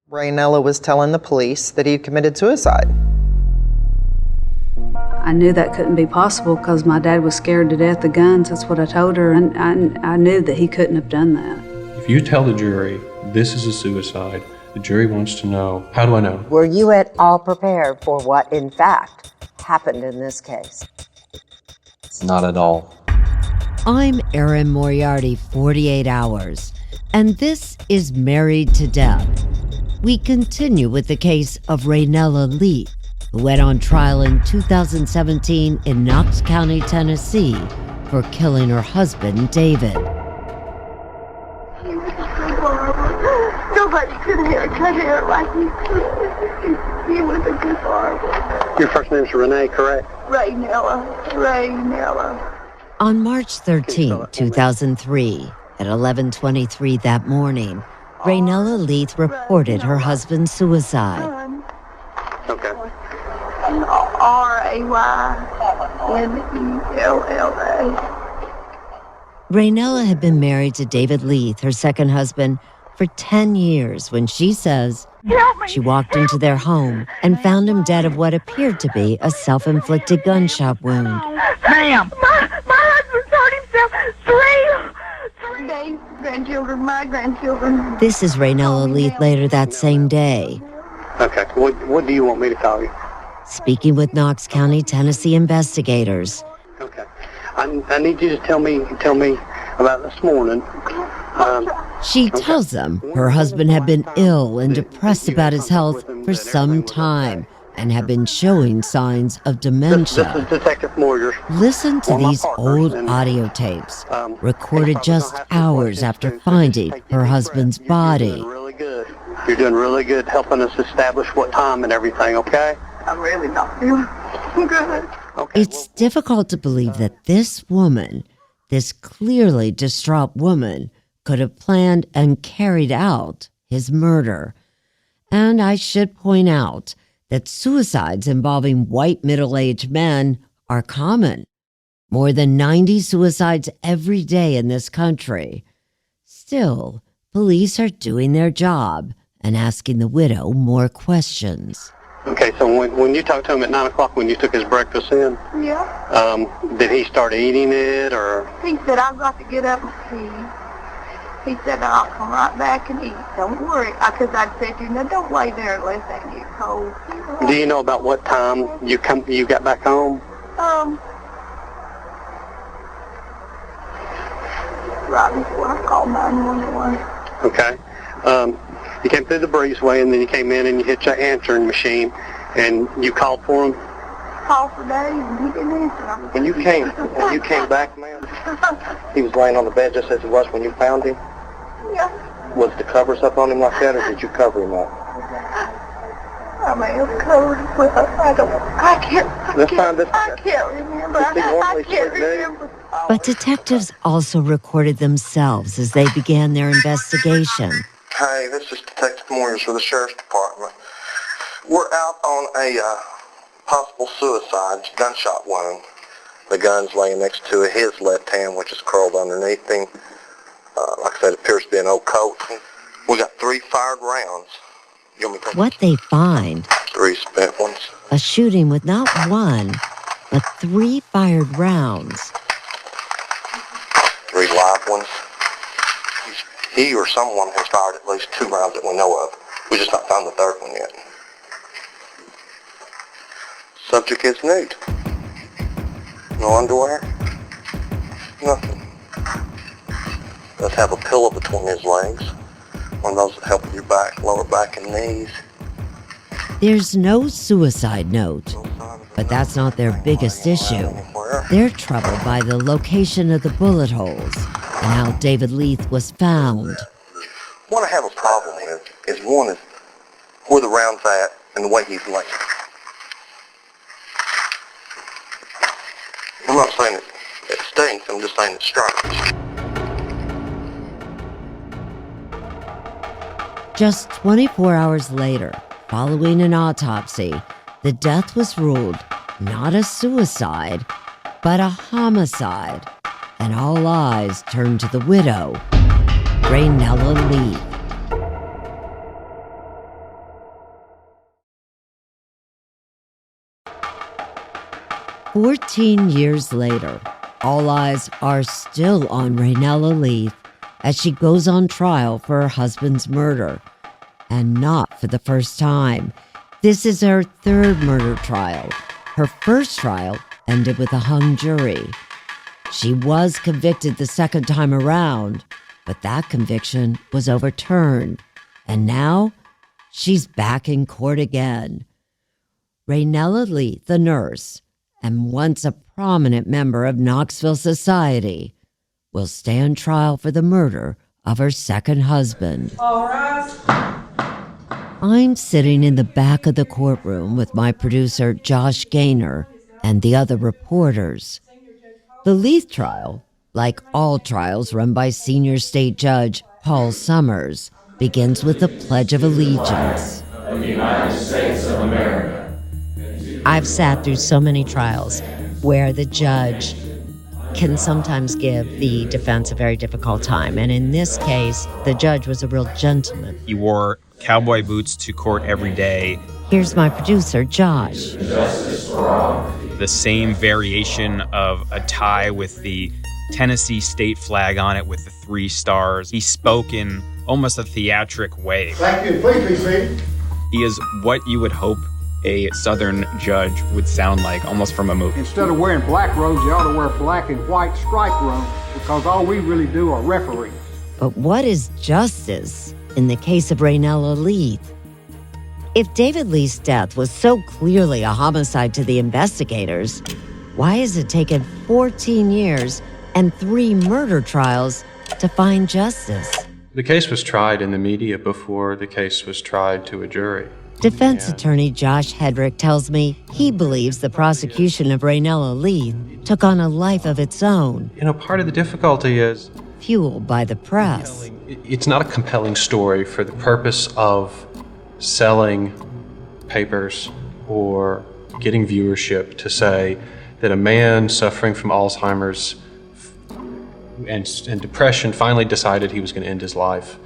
Raynella was telling the police that he'd committed suicide. I knew that couldn't be possible because my dad was scared to death of guns. That's what I told her, and I knew that he couldn't have done that. If you tell the jury this is a suicide, the jury wants to know, how do I know? Were you at all prepared for what, in fact, happened in this case? Not at all. I'm Erin Moriarty, 48 Hours, and this is Married to Death. We continue with the case of Raynella Leith, who went on trial in 2017 in Knox County, Tennessee, for killing her husband, David. Nobody could cut hair like he could. He was a good barber. Your first name's Renee, correct? Raynella. On March 13, 2003, at 11:23 that morning, Raynella Leith reported her husband's suicide. Okay. Raynella. Raynella had been married to David Leith, her second husband, for 10 years when she says she walked into their home and found him dead of what appeared to be a self-inflicted gunshot wound. Ma'am! My husband shot himself. Three grandchildren, my grandchildren. This is Raynella Leith later that same day, Okay. What do you want me to call you? speaking with Knox County, Tennessee investigators. Okay. I need you to tell me about this morning. She tells them her husband had been ill and depressed about his health for some time and had been showing signs of dementia. This is Detective Moyer. Listen to these old audio tapes, recorded just hours after finding her husband's body. You're doing really good helping us establish what time and everything, okay? I'm really not feeling good. Okay. It's difficult to believe that this woman, this clearly distraught woman, could have planned and carried out his murder. And I should point out that suicides involving white middle-aged men are common. More than 90 suicides every day in this country. Still, police are doing their job and asking the widow more questions. Okay, so when you talked to him at 9 o'clock when you took his breakfast in, Yeah. did he start eating it or? He said, I've got to get up and pee. He said, I'll come right back and eat. Don't worry. Because I said to him, don't lay there unless they get cold. Do you know about what time you got back home? Right before I called 911. Okay. You came through the breezeway and then you came in and you hit your answering machine and you called for him? Called for days and he didn't answer. When you came back, ma'am, he was laying on the bed just as he was when you found him? Yeah. Was the covers up on him like that or did you cover him up? I may have covered him with I can't remember. I can't remember. But detectives also recorded themselves as they began their investigation. Hey, this is Detective Moyers for the Sheriff's Department. We're out on a possible suicide, gunshot wound. The gun's laying next to his left hand, which is curled underneath him. Like I said, it appears to be an old coat. We got 3 fired rounds. You want me to What they find, 3 spent ones. a shooting with not one, but 3 fired rounds. 3 live ones. He or someone has fired at least 2 rounds that we know of. We just not found the 3rd one yet. Subject is nude. No underwear. Nothing. Does have a pillow between his legs. One of those that help with your back, lower back and knees. There's no suicide note, but that's not their biggest issue. They're troubled by the location of the bullet holes and how David Leith was found. What I have a problem with is one is where the round's at and the way he's laying. I'm not saying it stinks, I'm just saying it's strange. Just 24 hours later, following an autopsy, the death was ruled not a suicide, but a homicide, and all eyes turned to the widow, Raynella Leith. 14 years later, all eyes are still on Raynella Leith as she goes on trial for her husband's murder. And not for the first time. This is her third murder trial. Her first trial ended with a hung jury. She was convicted the second time around, but that conviction was overturned. And now she's back in court again. Raynella Leith, the nurse, and once a prominent member of Knoxville society, will stand trial for the murder of her second husband. All right. I'm sitting in the back of the courtroom with my producer, Josh Gaynor, and the other reporters. The Leith trial, like all trials run by Senior State Judge Paul Summers, begins with the Pledge of Allegiance. Of the United States of America. I've sat through so many trials where the judge can sometimes give the defense a very difficult time. And in this case, the judge was a real gentleman. He wore cowboy boots to court every day. Here's my producer, Josh. Justice for all. The same variation of a tie with the Tennessee state flag on it with the 3 stars. He spoke in almost a theatric way. Thank you. Please be seated. He is what you would hope a Southern judge would sound like, almost from a movie. Instead of wearing black robes, you ought to wear black and white striped robes, because all we really do are referee. But what is justice in the case of Raynella Leith? If David Leith's death was so clearly a homicide to the investigators, why has it taken 14 years and 3 murder trials to find justice? The case was tried in the media before the case was tried to a jury. Defense attorney Josh Hedrick tells me he believes the prosecution of Raynella Leith took on a life of its own. Part of the difficulty is fueled by the press. It's not a compelling story for the purpose of selling papers or getting viewership to say that a man suffering from Alzheimer's and depression finally decided he was going to end his life.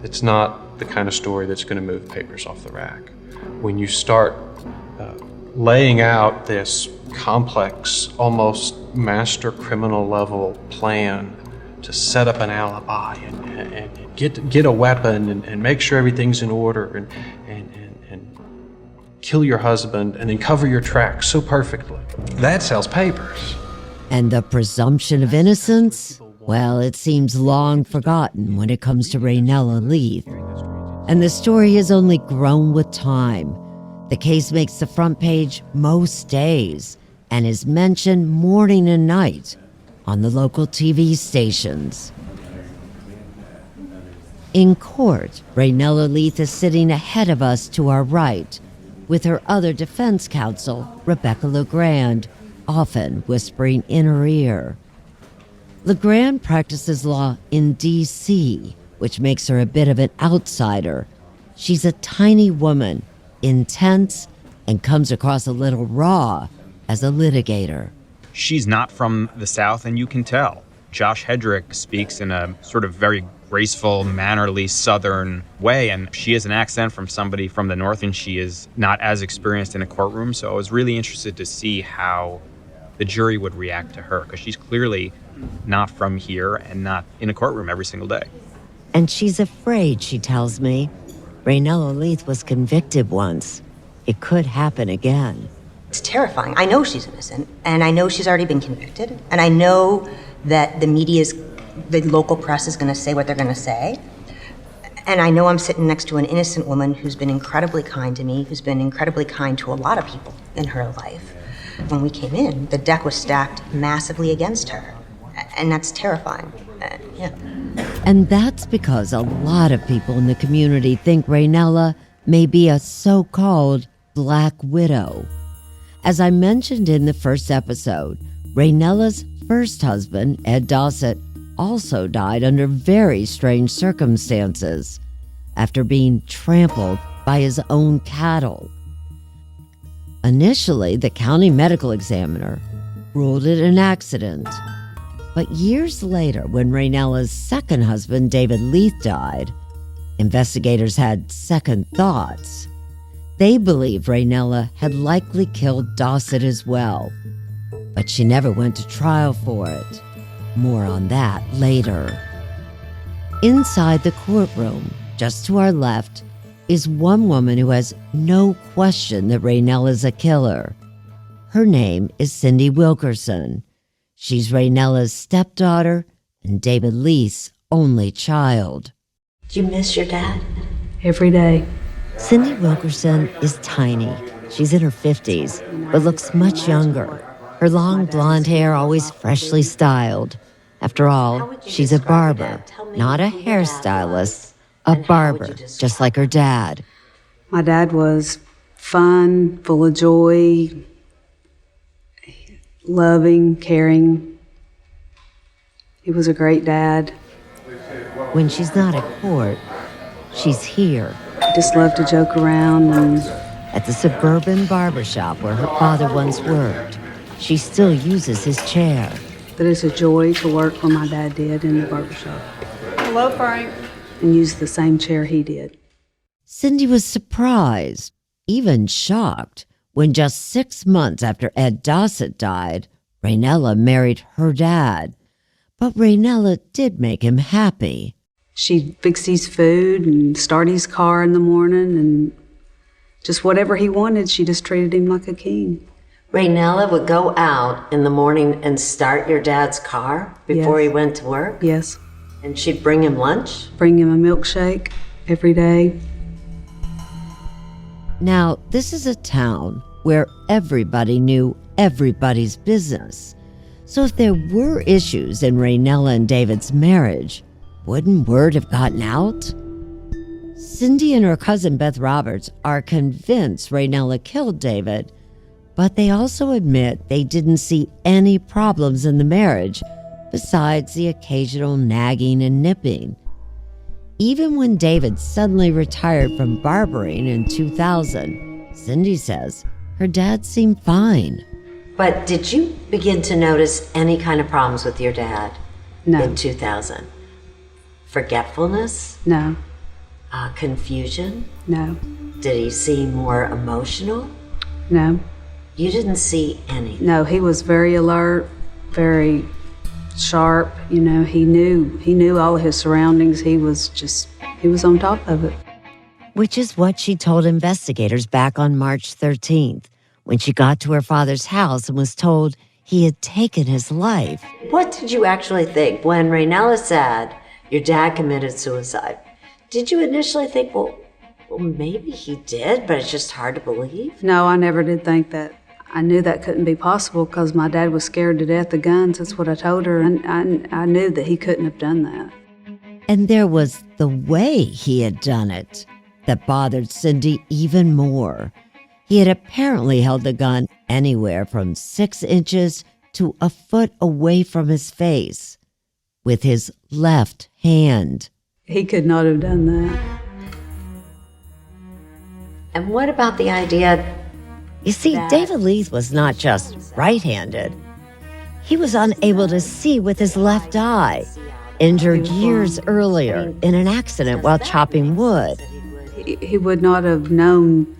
It's not the kind of story that's going to move papers off the rack. When you start laying out this complex, almost master criminal level plan to set up an alibi and get a weapon and make sure everything's in order and kill your husband and then cover your tracks so perfectly, that sells papers. And the presumption of innocence? Well, it seems long forgotten when it comes to Raynella Leith. And the story has only grown with time. The case makes the front page most days and is mentioned morning and night on the local TV stations. In court, Raynella Leith is sitting ahead of us to our right, with her other defense counsel, Rebecca LeGrand, often whispering in her ear. LeGrand practices law in D.C., which makes her a bit of an outsider. She's a tiny woman, intense, and comes across a little raw as a litigator. She's not from the South, and you can tell. Josh Hedrick speaks in a sort of very graceful, mannerly Southern way, and she has an accent from somebody from the North, and she is not as experienced in a courtroom, so I was really interested to see how the jury would react to her, because she's clearly not from here and not in a courtroom every single day. And she's afraid, she tells me. Raynella Leith was convicted once. It could happen again. It's terrifying. I know she's innocent, and I know she's already been convicted, and I know that the local press is going to say what they're going to say. And I know I'm sitting next to an innocent woman who's been incredibly kind to me, who's been incredibly kind to a lot of people in her life. When we came in, the deck was stacked massively against her, and that's terrifying. Yeah. And that's because a lot of people in the community think Raynella may be a so-called Black Widow. As I mentioned in the first episode, Raynella's first husband, Ed Dossett, also died under very strange circumstances after being trampled by his own cattle. Initially, the county medical examiner ruled it an accident. But years later, when Raynella's second husband, David Leith, died, investigators had second thoughts. They believed Raynella had likely killed Dossett as well. but she never went to trial for it. More on that later. Inside the courtroom, just to our left, is one woman who has no question that Raynell is a killer. Her name is Cindy Wilkerson. She's Raynella's stepdaughter and David Leith's only child. Do you miss your dad? Every day. Cindy Wilkerson is tiny. She's in her 50s, but looks much younger. Her long blonde hair always freshly styled. After all, she's a barber, not a hairstylist, a barber, just like her dad. My dad was fun, full of joy, loving, caring. He was a great dad. When she's not at court, she's here. He just loved to joke around. And at the suburban barbershop where her father once worked, she still uses his chair. But it's a joy to work where my dad did in the barbershop. Hello, Frank. And use the same chair he did. Cindy was surprised, even shocked, when just 6 months after Ed Dossett died, Raynella married her dad. But Raynella did make him happy. She'd fix his food and start his car in the morning, and just whatever he wanted, she just treated him like a king. Raynella would go out in the morning and start your dad's car before Yes. he went to work? Yes. And she'd bring him lunch? Bring him a milkshake every day. Now, this is a town where everybody knew everybody's business. So if there were issues in Raynella and David's marriage, wouldn't word have gotten out? Cindy and her cousin Beth Roberts are convinced Raynella killed David, but they also admit they didn't see any problems in the marriage besides the occasional nagging and nipping. Even when David suddenly retired from barbering in 2000, Cindy says her dad seemed fine. But did you begin to notice any kind of problems with your dad in 2000? Forgetfulness? No. Confusion? No. Did he seem more emotional? No. You didn't see any? No, he was very alert, very sharp. You know, he knew all of his surroundings. He was on top of it. Which is what she told investigators back on March 13th, when she got to her father's house and was told he had taken his life. What did you actually think when Raynella said your dad committed suicide? Did you initially think, well, maybe he did, but it's just hard to believe? No, I never did think that. I knew that couldn't be possible because my dad was scared to death of guns. That's what I told her, and I knew that he couldn't have done that. And there was the way he had done it that bothered Cindy even more. He had apparently held the gun anywhere from 6 inches to a foot away from his face with his left hand. He could not have done that. And what about the idea? You see, David Leith was not just right-handed. He was unable to see with his left eye, injured years earlier in an accident while chopping wood. He would not have known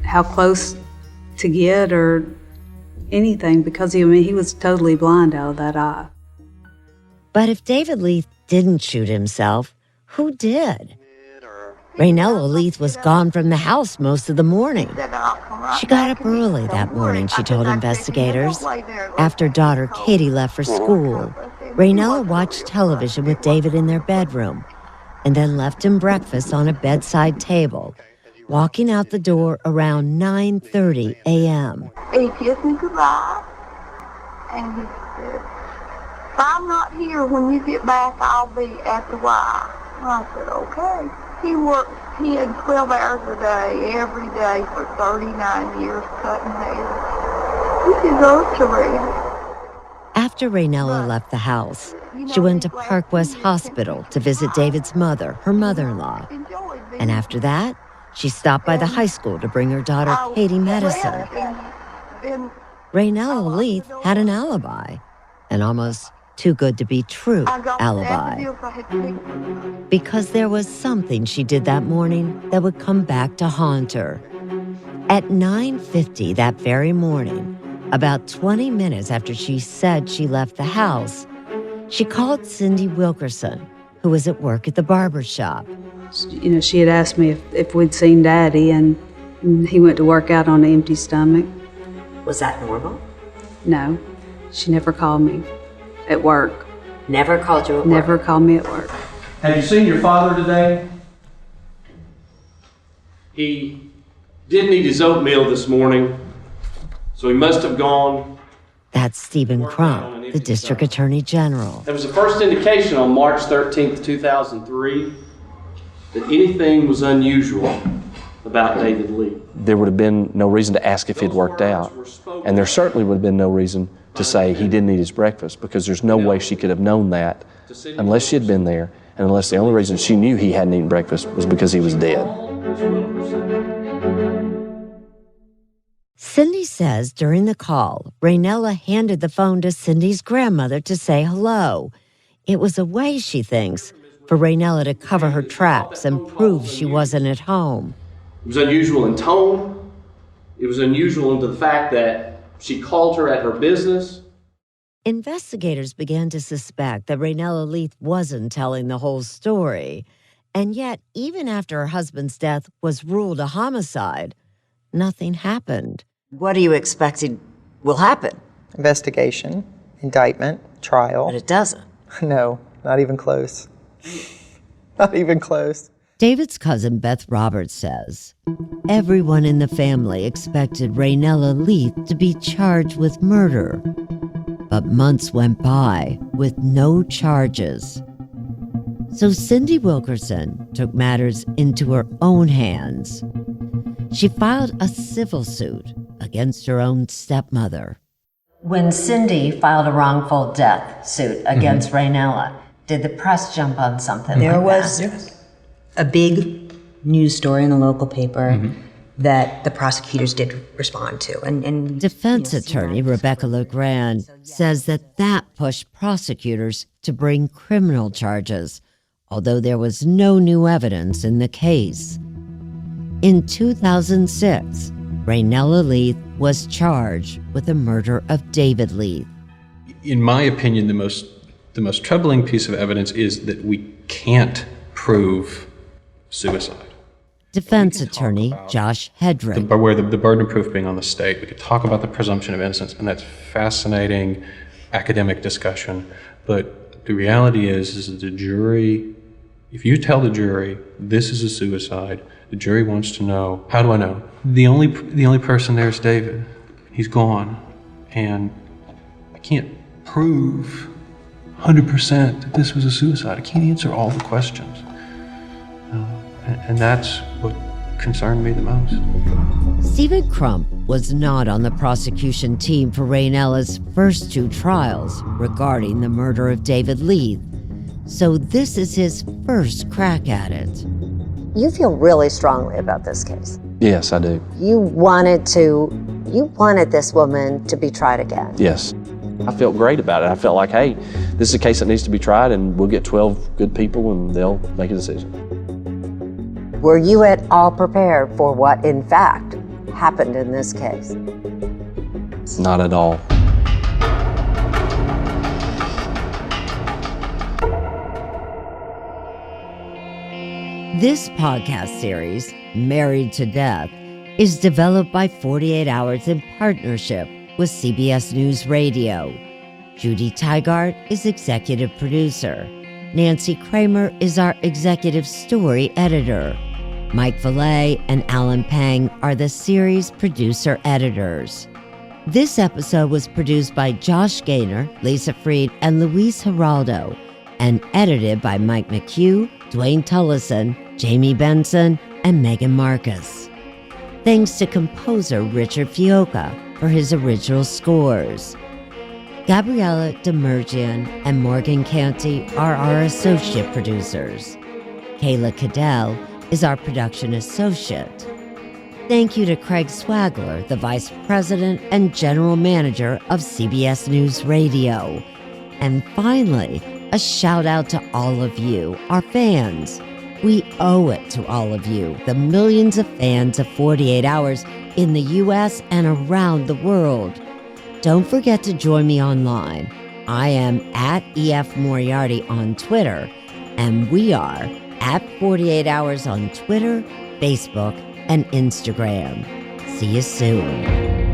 how close to get or anything because he was totally blind out of that eye. But if David Leith didn't shoot himself, who did? Raynella Leith was gone from the house most of the morning. She got up early that morning, she told investigators. After daughter Katie left for school, Raynella watched television with David in their bedroom and then left him breakfast on a bedside table, walking out the door around 9:30 a.m. He kissed me goodbye, and he said, if I'm not here when you get back, I'll be at the Y. I said, okay. He had 12 hours a day, every day for 39 years cutting hair. He deserved to rest. After Raynella left the house, she went to Park West Hospital to visit David's mother, her mother-in-law. And after that, she stopped by the high school to bring her daughter Katie medicine. Raynella Leith had an alibi, an almost too good to be true alibi. Because there was something she did that morning that would come back to haunt her. At 9:50 that very morning, About 20 minutes after she said she left the house, she called Cindy Wilkerson, who was at work at the barber shop. You know, she had asked me if we'd seen Daddy, and he went to work out on an empty stomach. Was that normal? No, she never called me at work. Never called you at work? Never called me at work. Have you seen your father today? He didn't eat his oatmeal this morning, so he must have gone. That's Stephen Crump, the district attorney general. There was the first indication on March 13th, 2003, that anything was unusual about David Lee. There would have been no reason to ask if he'd worked out. And there certainly would have been no reason to say he didn't eat his breakfast, because there's no way she could have known that unless she had been there, and unless the only reason she knew he hadn't eaten breakfast was because he was dead. Cindy says during the call, Raynella handed the phone to Cindy's grandmother to say hello. It was a way, she thinks, for Raynella to cover her tracks and prove she wasn't at home. It was unusual in tone. It was unusual into the fact that she called her at her business. Investigators began to suspect that Raynella Leith wasn't telling the whole story. And yet, even after her husband's death was ruled a homicide, nothing happened. What are you expecting will happen? Investigation, indictment, trial. But it doesn't. No, not even close. Not even close. David's cousin Beth Roberts says, everyone in the family expected Raynella Leith to be charged with murder. But months went by with no charges. So Cindy Wilkerson took matters into her own hands. She filed a civil suit against her own stepmother. When Cindy filed a wrongful death suit against Raynella, did the press jump on something There like was that? a big news story in the local paper that the prosecutors did respond to. And Defense attorney Rebecca LeGrand says that pushed prosecutors to bring criminal charges, although there was no new evidence in the case. In 2006, Raynella Leith was charged with the murder of David Leith. In my opinion, the most troubling piece of evidence is that we can't prove suicide. Defense attorney Josh Hedrick. Where the burden of proof being on the state. We could talk about the presumption of innocence, and that's fascinating academic discussion. But the reality is that the jury, if you tell the jury this is a suicide, the jury wants to know, how do I know? The only person there is David. He's gone. And I can't prove 100% that this was a suicide. I can't answer all the questions. And that's what concerned me the most. Stephen Crump was not on the prosecution team for Raynella's first two trials regarding the murder of David Leith, so this is his first crack at it. You feel really strongly about this case. Yes, I do. You wanted this woman to be tried again. Yes. I felt great about it. I felt like, hey, this is a case that needs to be tried, and we'll get 12 good people and they'll make a decision. Were you at all prepared for what, in fact, happened in this case? Not at all. This podcast series, Married to Death, is developed by 48 Hours in partnership with CBS News Radio. Judy Tygart is executive producer. Nancy Kramer is our executive story editor. Mike Valet and Alan Pang are the series producer editors. This episode was produced by Josh Gaynor, Lisa Freed, and Luis Geraldo, and edited by Mike McHugh, Dwayne Tullison, Jamie Benson, and Megan Marcus. Thanks to composer Richard Fioca for his original scores. Gabriella Demergian and Morgan Canty are our associate producers. Kayla Cadell is our production associate. Thank you to Craig Swagler, the Vice President and General Manager of CBS News Radio. And finally, a shout out to all of you, our fans. We owe it to all of you, the millions of fans of 48 Hours in the U.S. and around the world. Don't forget to join me online. I am at EF Moriarty on Twitter, and we are at 48 Hours on Twitter, Facebook, and Instagram. See you soon.